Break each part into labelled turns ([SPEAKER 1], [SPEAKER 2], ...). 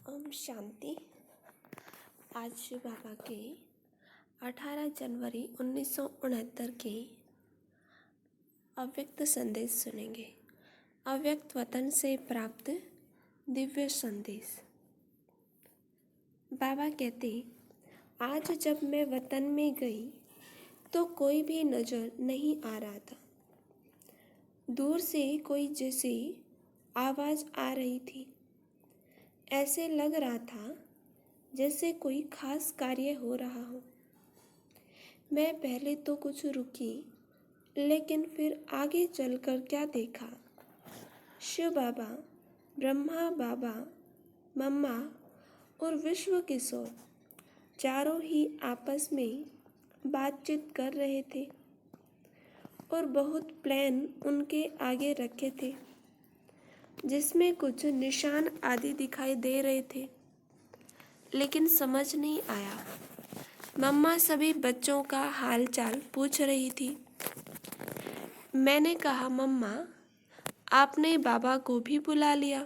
[SPEAKER 1] ओम शांति। आज बाबा के 18 जनवरी 1969 के अव्यक्त संदेश सुनेंगे। अव्यक्त वतन से प्राप्त दिव्य संदेश। बाबा कहते, आज जब मैं वतन में गई तो कोई भी नज़र नहीं आ रहा था। दूर से कोई जैसी आवाज़ आ रही थी। ऐसे लग रहा था जैसे कोई खास कार्य हो रहा हो। मैं पहले तो कुछ रुकी, लेकिन फिर आगे चलकर क्या देखा, शिव बाबा, ब्रह्मा बाबा, मम्मा और विश्व किशोर चारों ही आपस में बातचीत कर रहे थे और बहुत प्लान उनके आगे रखे थे, जिसमें कुछ निशान आदि दिखाई दे रहे थे, लेकिन समझ नहीं आया। मम्मा सभी बच्चों का हाल चाल पूछ रही थी। मैंने कहा, मम्मा, आपने बाबा को भी बुला लिया?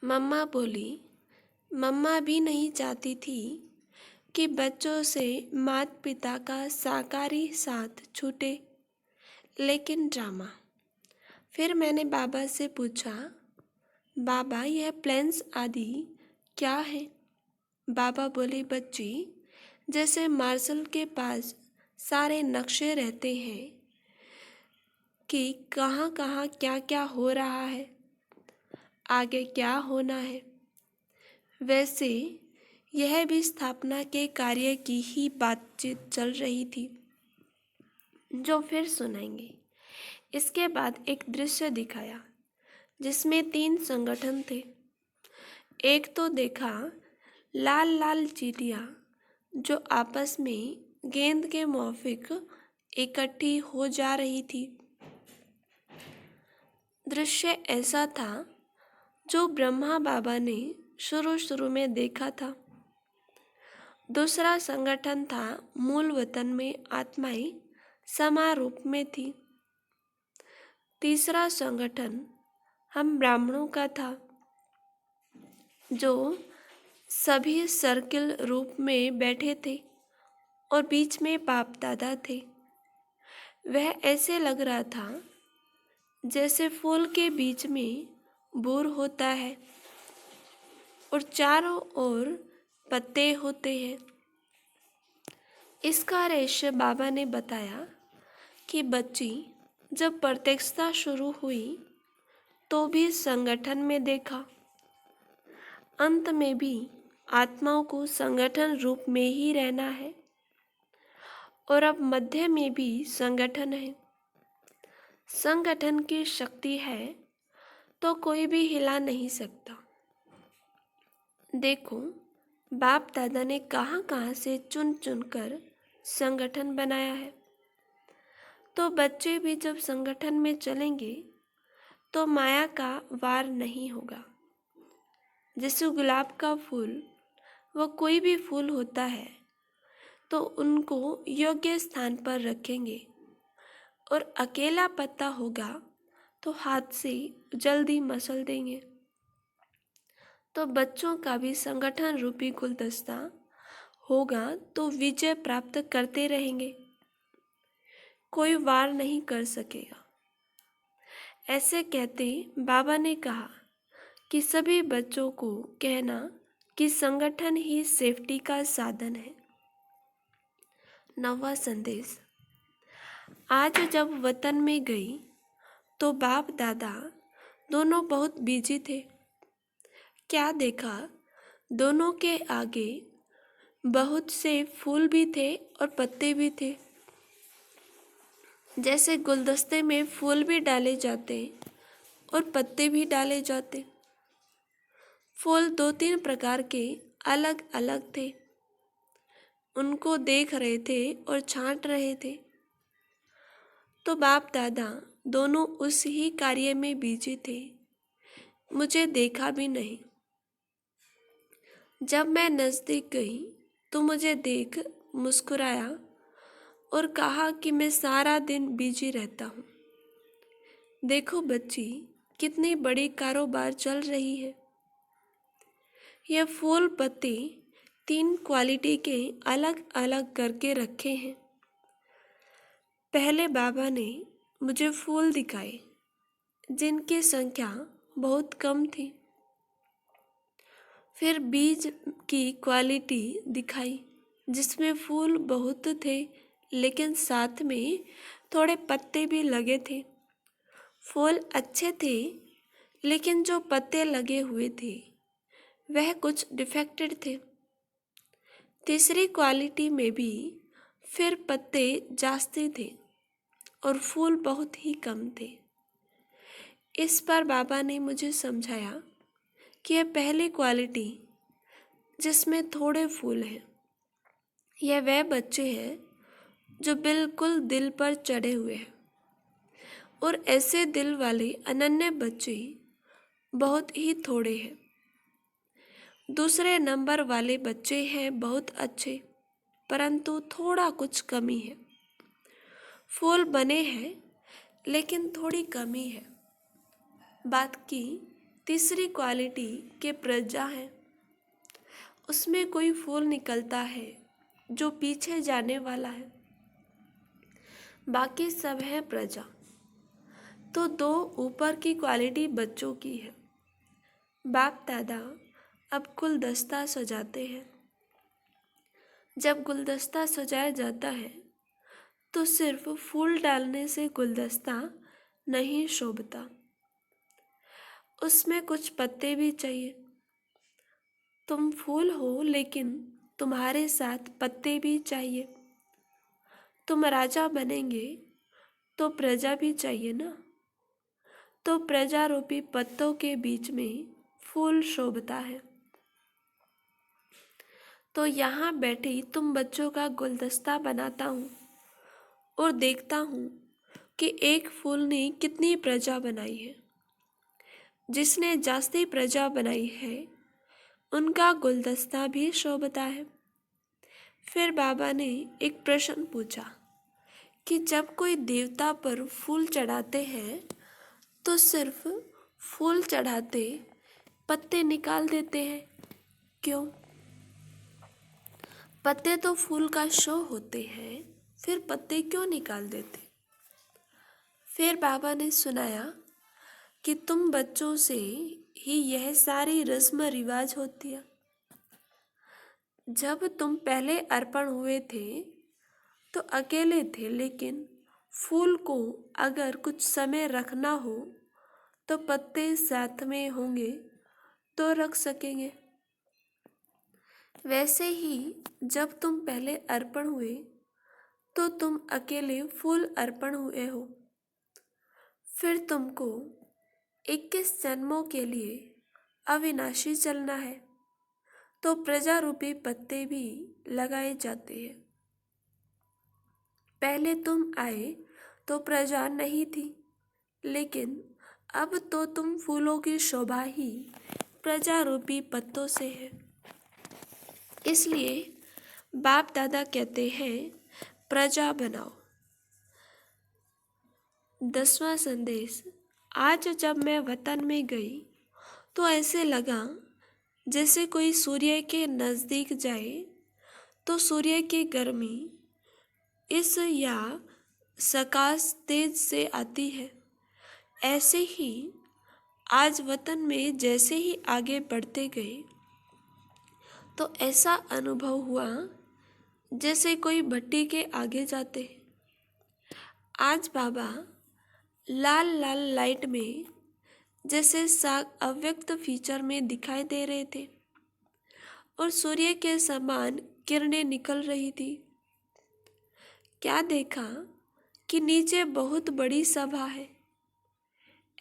[SPEAKER 1] मम्मा बोली, मम्मा भी नहीं चाहती थी कि बच्चों से माता पिता का साकारी साथ छूटे, लेकिन ड्रामा। फिर मैंने बाबा से पूछा, बाबा यह प्लान्स आदि क्या है? बाबा बोले, बच्ची, जैसे मार्शल के पास सारे नक्शे रहते हैं कि कहाँ कहाँ क्या क्या हो रहा है, आगे क्या होना है, वैसे यह भी स्थापना के कार्य की ही बातचीत चल रही थी, जो फिर सुनाएंगे। इसके बाद एक दृश्य दिखाया जिसमें 3 संगठन थे। एक तो देखा लाल लाल चींटियाँ जो आपस में गेंद के मौफिक इकट्ठी हो जा रही थी। दृश्य ऐसा था जो ब्रह्मा बाबा ने शुरू में देखा था। दूसरा संगठन था मूल वतन में आत्माएं समारूप में थी। तीसरा संगठन हम ब्राह्मणों का था, जो सभी सर्किल रूप में बैठे थे और बीच में बाप दादा थे। वह ऐसे लग रहा था जैसे फूल के बीच में बूर होता है और चारों ओर पत्ते होते हैं। इसका रहस्य बाबा ने बताया कि बच्ची, जब प्रत्यक्षता शुरू हुई तो भी संगठन में देखा, अंत में भी आत्माओं को संगठन रूप में ही रहना है और अब मध्य में भी संगठन है। संगठन की शक्ति है तो कोई भी हिला नहीं सकता। देखो, बाप दादा ने कहाँ कहाँ से चुन चुन कर संगठन बनाया है, तो बच्चे भी जब संगठन में चलेंगे तो माया का वार नहीं होगा। जैसे गुलाब का फूल वह कोई भी फूल होता है तो उनको योग्य स्थान पर रखेंगे, और अकेला पत्ता होगा तो हाथ से जल्दी मसल देंगे। तो बच्चों का भी संगठन रूपी गुलदस्ता होगा तो विजय प्राप्त करते रहेंगे, कोई वार नहीं कर सकेगा। ऐसे कहते बाबा ने कहा कि सभी बच्चों को कहना कि संगठन ही सेफ्टी का साधन है। 9वां संदेश। आज जब वतन में गई तो बाप दादा दोनों बहुत बिजी थे। क्या देखा, दोनों के आगे बहुत से फूल भी थे और पत्ते भी थे। जैसे गुलदस्ते में फूल भी डाले जाते और पत्ते भी डाले जाते। फूल 2-3 प्रकार के अलग अलग थे। उनको देख रहे थे और छांट रहे थे। तो बाप दादा दोनों उस ही कार्य में बिजी थे, मुझे देखा भी नहीं। जब मैं नज़दीक गई तो मुझे देख मुस्कुराया और कहा कि मैं सारा दिन बिजी रहता हूँ। देखो बच्ची, कितनी बड़ी कारोबार चल रही है। ये फूल पत्ते 3 क्वालिटी के अलग अलग करके रखे हैं। पहले बाबा ने मुझे फूल दिखाए जिनकी संख्या बहुत कम थी। फिर बीज की क्वालिटी दिखाई जिसमें फूल बहुत थे लेकिन साथ में थोड़े पत्ते भी लगे थे। फूल अच्छे थे लेकिन जो पत्ते लगे हुए थे वह कुछ डिफेक्टेड थे। तीसरी क्वालिटी में भी फिर पत्ते जास्ती थे और फूल बहुत ही कम थे। इस पर बाबा ने मुझे समझाया कि यह पहली क्वालिटी जिसमें थोड़े फूल हैं, यह वह बच्चे हैं जो बिल्कुल दिल पर चढ़े हुए हैं और ऐसे दिल वाले अनन्य बच्चे बहुत ही थोड़े हैं। दूसरे नंबर वाले बच्चे हैं बहुत अच्छे परंतु थोड़ा कुछ कमी है। फूल बने हैं लेकिन थोड़ी कमी है। बात की तीसरी क्वालिटी के प्रजा है, उसमें कोई फूल निकलता है जो पीछे जाने वाला है, बाकी सब है प्रजा। तो 2 ऊपर की क्वालिटी बच्चों की है। बाप दादा अब गुलदस्ता सजाते हैं। जब गुलदस्ता सजाया जाता है तो सिर्फ फूल डालने से गुलदस्ता नहीं शोभता, उसमें कुछ पत्ते भी चाहिए। तुम फूल हो लेकिन तुम्हारे साथ पत्ते भी चाहिए। तुम राजा बनेंगे तो प्रजा भी चाहिए ना। तो प्रजा रूपी पत्तों के बीच में फूल शोभता है। तो यहाँ बैठी तुम बच्चों का गुलदस्ता बनाता हूँ और देखता हूँ कि एक फूल ने कितनी प्रजा बनाई है। जिसने जास्ती प्रजा बनाई है उनका गुलदस्ता भी शोभता है। फिर बाबा ने एक प्रश्न पूछा कि जब कोई देवता पर फूल चढ़ाते हैं तो सिर्फ फूल चढ़ाते पत्ते निकाल देते हैं, क्यों? पत्ते तो फूल का शो होते हैं, फिर पत्ते क्यों निकाल देते? फिर बाबा ने सुनाया कि तुम बच्चों से ही यह सारी रस्म रिवाज होती है। जब तुम पहले अर्पण हुए थे तो अकेले थे, लेकिन फूल को अगर कुछ समय रखना हो तो पत्ते साथ में होंगे तो रख सकेंगे। वैसे ही जब तुम पहले अर्पण हुए तो तुम अकेले फूल अर्पण हुए हो। फिर तुमको 21 जन्मों के लिए अविनाशी चलना है तो प्रजा रूपी पत्ते भी लगाए जाते हैं। पहले तुम आए तो प्रजा नहीं थी, लेकिन अब तो तुम फूलों की शोभा ही प्रजा रूपी पत्तों से है। इसलिए बाप दादा कहते हैं प्रजा बनाओ। 10वां संदेश। आज जब मैं वतन में गई तो ऐसे लगा जैसे कोई सूर्य के नज़दीक जाए तो सूर्य की गर्मी इस या सकाश तेज से आती है। ऐसे ही आज वतन में जैसे ही आगे बढ़ते गए तो ऐसा अनुभव हुआ जैसे कोई भट्टी के आगे जाते। आज बाबा लाल लाल लाइट में जैसे साग अव्यक्त फीचर में दिखाई दे रहे थे और सूर्य के समान किरणें निकल रही थी। क्या देखा कि नीचे बहुत बड़ी सभा है।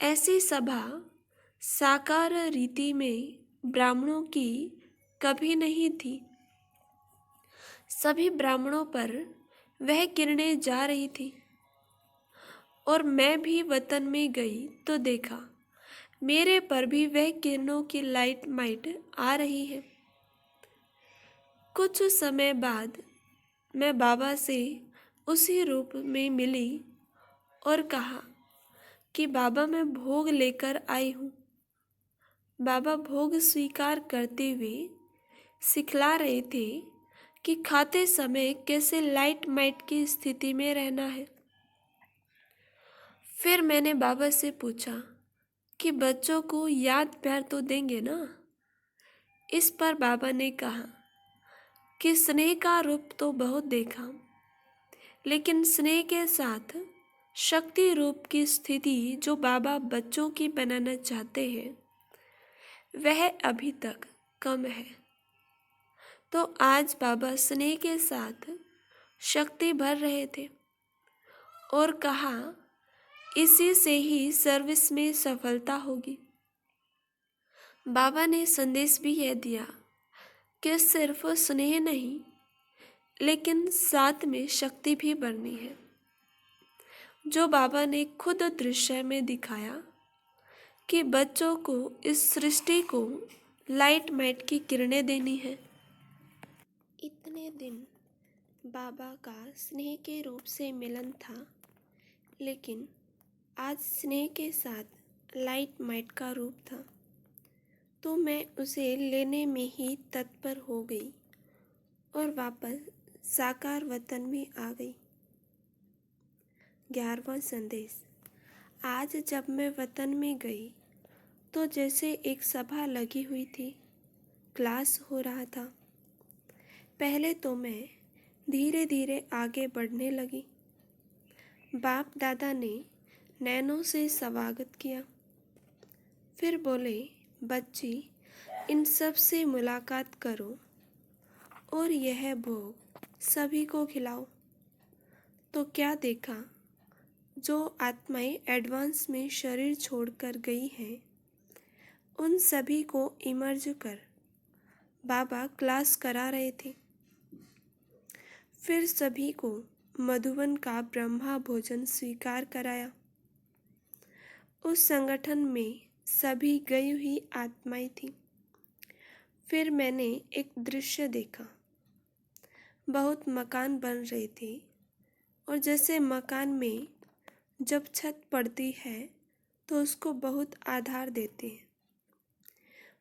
[SPEAKER 1] ऐसी सभा साकार रीति में ब्राह्मणों की कभी नहीं थी। सभी ब्राह्मणों पर वह किरणें जा रही थी और मैं भी वतन में गई तो देखा मेरे पर भी वह किरणों की लाइट माइट आ रही है। कुछ समय बाद मैं बाबा से उसी रूप में मिली और कहा कि बाबा मैं भोग लेकर आई हूँ। बाबा भोग स्वीकार करते हुए सिखला रहे थे कि खाते समय कैसे लाइट माइट की स्थिति में रहना है। फिर मैंने बाबा से पूछा कि बच्चों को याद प्यार तो देंगे ना। इस पर बाबा ने कहा कि स्नेह का रूप तो बहुत देखा, लेकिन स्नेह के साथ शक्ति रूप की स्थिति जो बाबा बच्चों की बनाना चाहते हैं वह अभी तक कम है। तो आज बाबा स्नेह के साथ शक्ति भर रहे थे और कहा इसी से ही सर्विस में सफलता होगी। बाबा ने संदेश भी यह दिया कि सिर्फ स्नेह नहीं लेकिन साथ में शक्ति भी बढ़नी है, जो बाबा ने खुद दृश्य में दिखाया कि बच्चों को इस सृष्टि को लाइट माइट की किरणें देनी है। इतने दिन बाबा का स्नेह के रूप से मिलन था, लेकिन आज स्नेह के साथ लाइट माइट का रूप था, तो मैं उसे लेने में ही तत्पर हो गई और वापस साकार वतन में आ गई। 11वां संदेश। आज जब मैं वतन में गई तो जैसे एक सभा लगी हुई थी, क्लास हो रहा था। पहले तो मैं धीरे धीरे आगे बढ़ने लगी। बाप दादा ने नैनों से स्वागत किया। फिर बोले, बच्ची इन सब से मुलाकात करो और यह भोग सभी को खिलाओ। तो क्या देखा, जो आत्माएं एडवांस में शरीर छोड़कर गई हैं उन सभी को इमर्ज कर बाबा क्लास करा रहे थे। फिर सभी को मधुबन का ब्रह्मा भोजन स्वीकार कराया। उस संगठन में सभी गई हुई आत्माएं थीं। फिर मैंने एक दृश्य देखा। बहुत मकान बन रहे थे और जैसे मकान में जब छत पड़ती है तो उसको बहुत आधार देते हैं।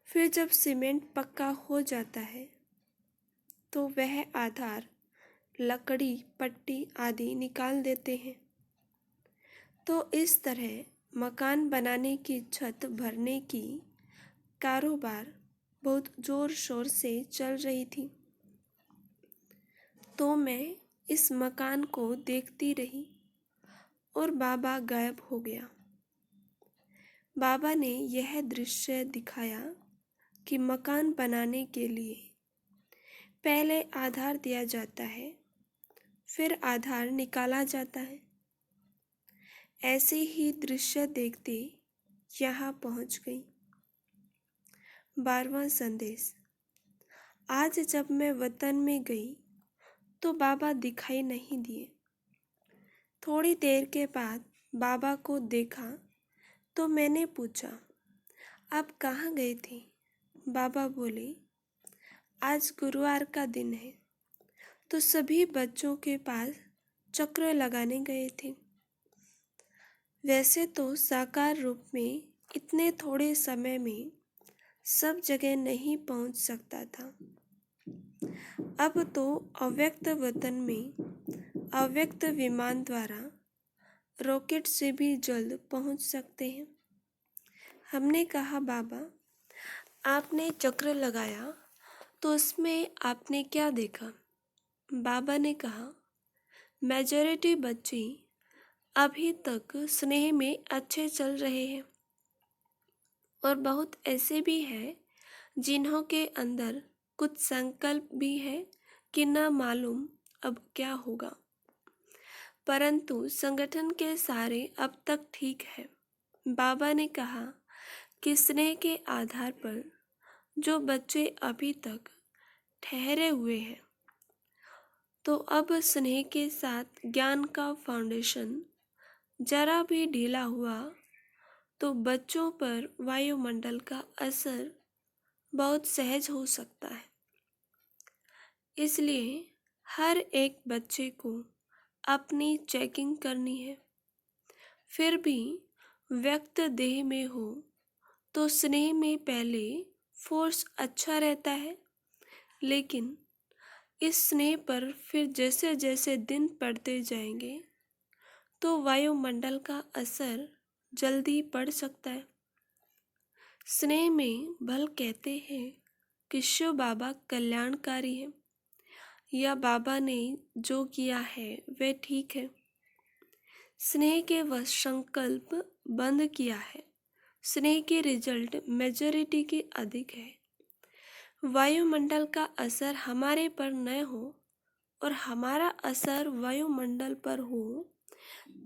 [SPEAKER 1] फिर जब सीमेंट पक्का हो जाता है तो वह आधार लकड़ी पट्टी आदि निकाल देते हैं। तो इस तरह मकान बनाने की छत भरने की कारोबार बहुत जोर शोर से चल रही थी। तो मैं इस मकान को देखती रही और बाबा गायब हो गया। बाबा ने यह दृश्य दिखाया कि मकान बनाने के लिए पहले आधार दिया जाता है, फिर आधार निकाला जाता है। ऐसे ही दृश्य देखते यहाँ पहुँच गई। 12वां संदेश। आज जब मैं वतन में गई तो बाबा दिखाई नहीं दिए। थोड़ी देर के बाद बाबा को देखा तो मैंने पूछा, आप कहाँ गए थे? बाबा बोले, आज गुरुवार का दिन है तो सभी बच्चों के पास चक्र लगाने गए थे। वैसे तो साकार रूप में इतने थोड़े समय में सब जगह नहीं पहुंच सकता था। अब तो अव्यक्त वतन में अव्यक्त विमान द्वारा रॉकेट से भी जल्द पहुंच सकते हैं। हमने कहा, बाबा आपने चक्र लगाया तो उसमें आपने क्या देखा? बाबा ने कहा, मेजॉरिटी बच्चे अभी तक स्नेह में अच्छे चल रहे हैं और बहुत ऐसे भी हैं जिन्हों के अंदर कुछ संकल्प भी है कि न मालूम अब क्या होगा, परंतु संगठन के सारे अब तक ठीक है। बाबा ने कहा कि स्नेह के आधार पर जो बच्चे अभी तक ठहरे हुए हैं, तो अब स्नेह के साथ ज्ञान का फाउंडेशन जरा भी ढीला हुआ तो बच्चों पर वायुमंडल का असर बहुत सहज हो सकता है। इसलिए हर एक बच्चे को अपनी चेकिंग करनी है। फिर भी व्यक्त देह में हो तो स्नेह में पहले फोर्स अच्छा रहता है, लेकिन इस स्नेह पर फिर जैसे जैसे दिन बढ़ते जाएंगे तो वायुमंडल का असर जल्दी पड़ सकता है। स्नेह में भल कहते हैं कि शिव बाबा कल्याणकारी है या बाबा ने जो किया है वह ठीक है। स्नेह के वह संकल्प बंद किया है। स्नेह के रिजल्ट मेजॉरिटी के अधिक है। वायुमंडल का असर हमारे पर न हो और हमारा असर वायुमंडल पर हो,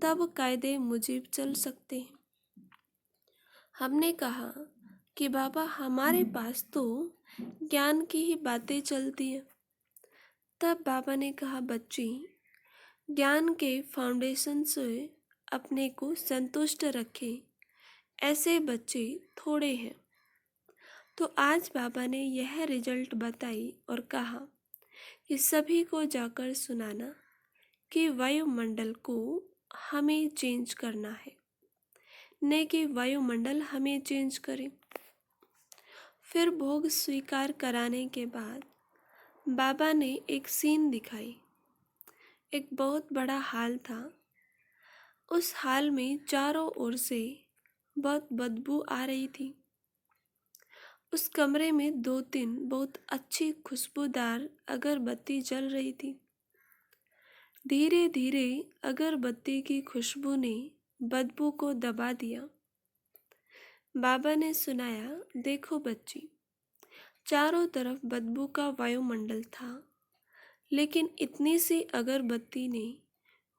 [SPEAKER 1] तब कायदे मुजीब चल सकते हैं। हमने कहा कि बाबा हमारे पास तो ज्ञान की ही बातें चलती हैं। तब बाबा ने कहा, बच्ची, ज्ञान के फाउंडेशन से अपने को संतुष्ट रखें, ऐसे बच्चे थोड़े हैं। तो आज बाबा ने यह रिजल्ट बताई और कहा कि सभी को जाकर सुनाना कि वायुमंडल को हमें चेंज करना है, न कि वायुमंडल हमें चेंज करे। फिर भोग स्वीकार कराने के बाद बाबा ने एक सीन दिखाई। एक बहुत बड़ा हाल था। उस हाल में चारों ओर से बहुत बदबू आ रही थी। उस कमरे में 2-3 बहुत अच्छी खुशबूदार अगरबत्ती जल रही थी। धीरे धीरे अगरबत्ती की खुशबू ने बदबू को दबा दिया। बाबा ने सुनाया, देखो बच्ची, चारों तरफ बदबू का वायुमंडल था, लेकिन इतनी सी अगरबत्ती ने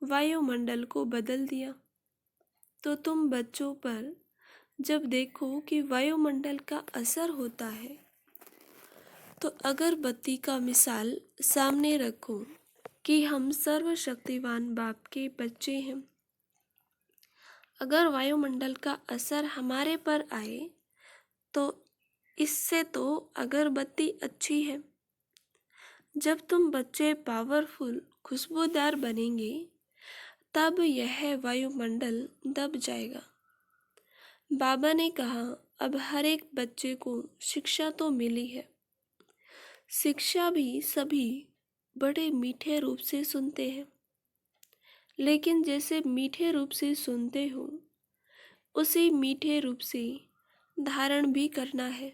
[SPEAKER 1] वायुमंडल को बदल दिया। तो तुम बच्चों पर जब देखो कि वायुमंडल का असर होता है, तो अगरबत्ती का मिसाल सामने रखो कि हम सर्वशक्तिवान बाप के बच्चे हैं। अगर वायुमंडल का असर हमारे पर आए तो इससे तो अगरबत्ती अच्छी है। जब तुम बच्चे पावरफुल खुशबूदार बनेंगे, तब यह वायुमंडल दब जाएगा। बाबा ने कहा, अब हर एक बच्चे को शिक्षा तो मिली है। शिक्षा भी सभी बड़े मीठे रूप से सुनते हैं, लेकिन जैसे मीठे रूप से सुनते हो, उसी मीठे रूप से धारण भी करना है।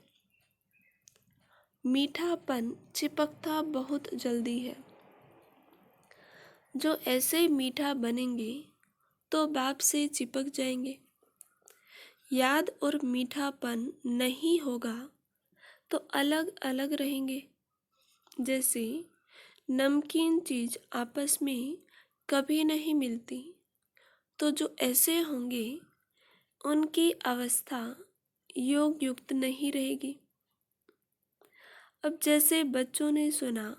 [SPEAKER 1] मीठापन चिपकता बहुत जल्दी है। जो ऐसे मीठा बनेंगे तो बाप से चिपक जाएंगे। याद और मीठापन नहीं होगा तो अलग अलग रहेंगे। जैसे नमकीन चीज आपस में कभी नहीं मिलती, तो जो ऐसे होंगे उनकी अवस्था योग युक्त नहीं रहेगी। अब जैसे बच्चों ने सुना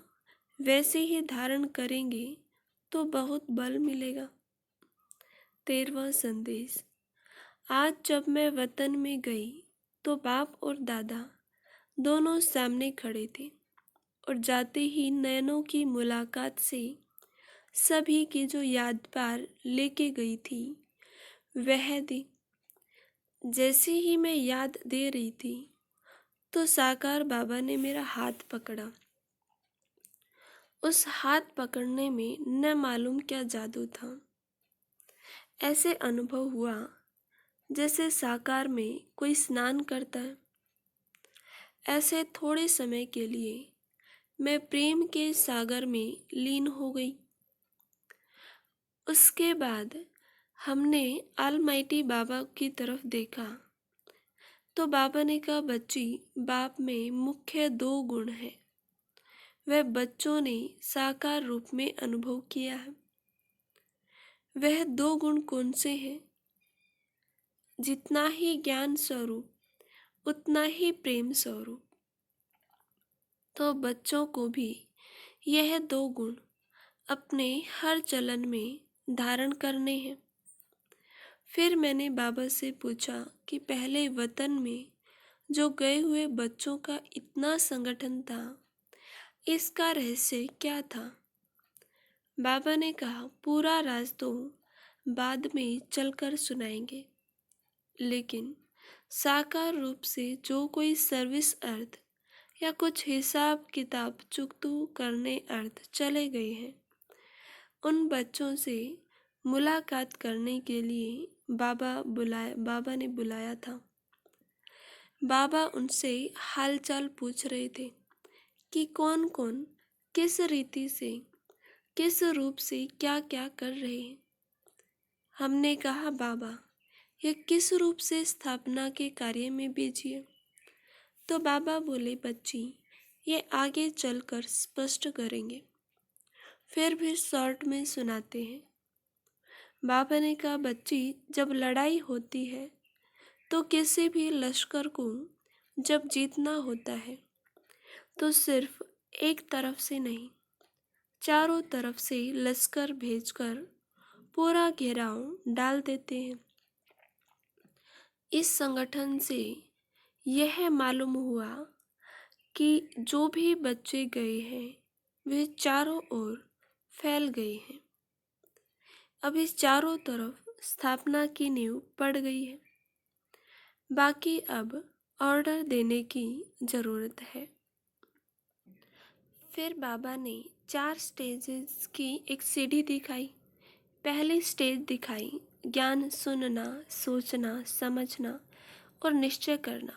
[SPEAKER 1] वैसे ही धारण करेंगे तो बहुत बल मिलेगा। 13वां संदेश। आज जब मैं वतन में गई तो बाप और दादा दोनों सामने खड़े थे और जाते ही नयनों की मुलाकात से सभी की जो याद पार लेके गई थी वह दी। जैसे ही मैं याद दे रही थी तो साकार बाबा ने मेरा हाथ पकड़ा। उस हाथ पकड़ने में न मालूम क्या जादू था। ऐसे अनुभव हुआ जैसे साकार में कोई स्नान करता है। ऐसे थोड़े समय के लिए मैं प्रेम के सागर में लीन हो गई। उसके बाद हमने ऑलमाइटी बाबा की तरफ देखा तो बाबा ने कहा, बच्ची, बाप में मुख्य 2 गुण हैं। वह बच्चों ने साकार रूप में अनुभव किया है। वह 2 गुण कौन से हैं? जितना ही ज्ञान स्वरूप उतना ही प्रेम स्वरूप। तो बच्चों को भी यह 2 गुण अपने हर चलन में धारण करने हैं। फिर मैंने बाबा से पूछा कि पहले वतन में जो गए हुए बच्चों का इतना संगठन था, इसका रहस्य क्या था? बाबा ने कहा, पूरा राज तो बाद में चलकर सुनाएंगे, लेकिन साकार रूप से जो कोई सर्विस अर्थ या कुछ हिसाब किताब चुकतू करने अर्थ चले गए हैं, उन बच्चों से मुलाकात करने के लिए बाबा ने बुलाया था। बाबा उनसे हालचाल पूछ रहे थे कि कौन कौन किस रीति से किस रूप से क्या क्या कर रहे हैं। हमने कहा, बाबा ये किस रूप से स्थापना के कार्य में बिजी है। तो बाबा बोले, बच्ची ये आगे चलकर स्पष्ट करेंगे, फिर भी शॉर्ट में सुनाते हैं। बाबा ने कहा, बच्ची जब लड़ाई होती है तो किसी भी लश्कर को जब जीतना होता है तो सिर्फ एक तरफ से नहीं, चारों तरफ से लश्कर भेजकर पूरा घेराव डाल देते हैं। इस संगठन से यह मालूम हुआ कि जो भी बच्चे गए हैं वे चारों ओर फैल गए हैं। अब इस चारों तरफ स्थापना की नींव पड़ गई है। बाकी अब ऑर्डर देने की जरूरत है। फिर बाबा ने 4 स्टेजेस की एक सीढ़ी दिखाई। पहली स्टेज दिखाई ज्ञान सुनना, सोचना, समझना और निश्चय करना।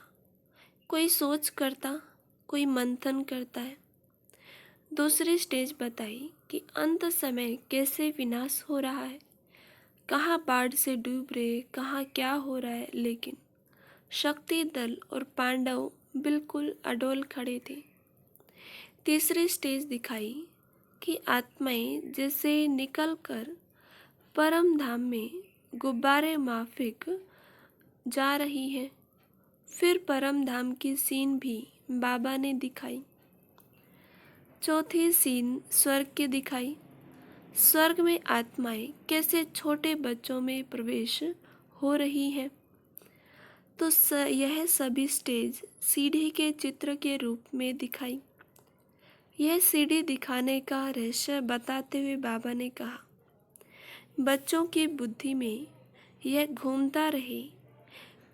[SPEAKER 1] कोई सोच करता, कोई मंथन करता है। दूसरी स्टेज बताई कि अंत समय कैसे विनाश हो रहा है, कहाँ बाढ़ से डूब रहे, कहाँ क्या हो रहा है, लेकिन शक्ति दल और पांडव बिल्कुल अडोल खड़े थे। तीसरी स्टेज दिखाई कि आत्माएं जैसे निकलकर परम धाम में गुब्बारे माफिक जा रही हैं। फिर परम धाम की सीन भी बाबा ने दिखाई। चौथी सीन स्वर्ग की दिखाई। स्वर्ग में आत्माएं कैसे छोटे बच्चों में प्रवेश हो रही हैं। तो यह सभी स्टेज सीढ़ी के चित्र के रूप में दिखाई। यह सीढ़ी दिखाने का रहस्य बताते हुए बाबा ने कहा, बच्चों की बुद्धि में यह घूमता रहे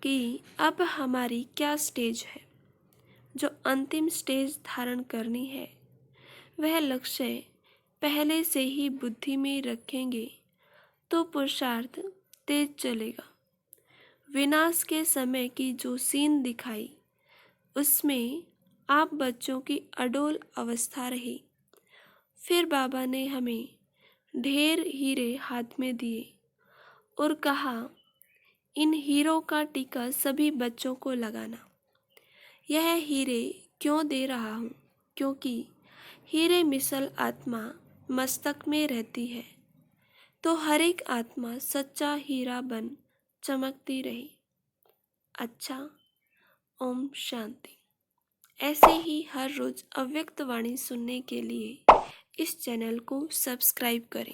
[SPEAKER 1] कि अब हमारी क्या स्टेज है। जो अंतिम स्टेज धारण करनी है वह लक्ष्य पहले से ही बुद्धि में रखेंगे तो पुरुषार्थ तेज चलेगा। विनाश के समय की जो सीन दिखाई उसमें आप बच्चों की अडोल अवस्था रही। फिर बाबा ने हमें ढेर हीरे हाथ में दिए और कहा, इन हीरों का टीका सभी बच्चों को लगाना। यह हीरे क्यों दे रहा हूँ? क्योंकि हीरे मिसल आत्मा मस्तक में रहती है तो हर एक आत्मा सच्चा हीरा बन चमकती रही। अच्छा, ओम शांति। ऐसे ही हर रोज अव्यक्त वाणी सुनने के लिए इस चैनल को सब्सक्राइब करें।